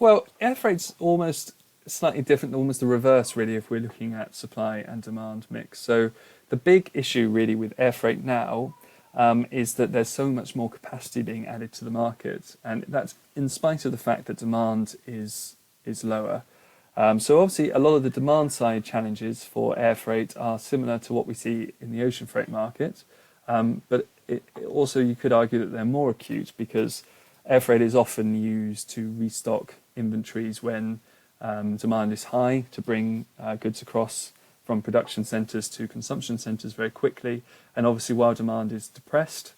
Well, air freight's almost slightly different, almost the reverse, really, if we're looking at supply and demand mix. So the big issue, really, with air freight now is that there's so much more capacity being added to the market, and that's in spite of the fact that demand is lower. So obviously, a lot of the demand side challenges for air freight are similar to what we see in the ocean freight market, but also you could argue that they're more acute because air freight is often used to restock inventories when demand is high to bring goods across from production centres to consumption centres very quickly. And obviously, while demand is depressed,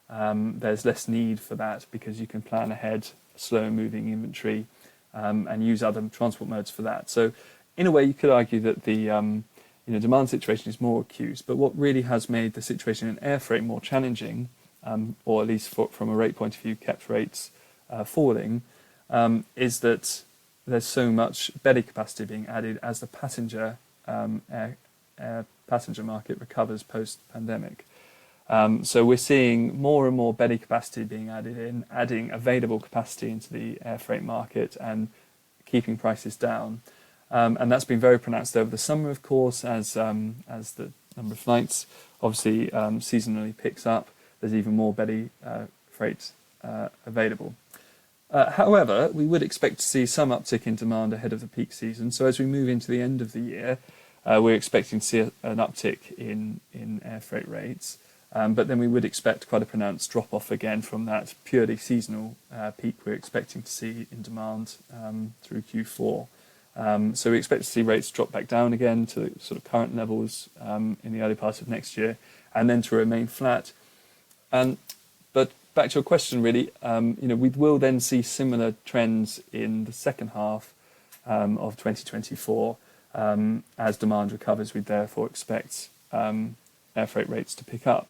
there's less need for that because you can plan ahead, slow moving inventory, and use other transport modes for that. So, in a way, you could argue that the demand situation is more acute. But what really has made the situation in air freight more challenging, or at least from a rate point of view, kept rates falling, is that there's so much belly capacity being added as the air passenger market recovers post-pandemic. So we're seeing more and more belly capacity being added in, adding available capacity into the air freight market and keeping prices down. And that's been very pronounced over the summer, of course, as the number of flights obviously seasonally picks up. There's even more belly freight available. However, we would expect to see some uptick in demand ahead of the peak season. So as we move into the end of the year, we're expecting to see an uptick in air freight rates. But then we would expect quite a pronounced drop-off again from that purely seasonal peak we're expecting to see in demand through Q4. So we expect to see rates drop back down again to sort of current levels in the early part of next year, and then to remain flat. But back to your question, really, we will then see similar trends in the second half of 2024 as demand recovers. We therefore expect air freight rates to pick up.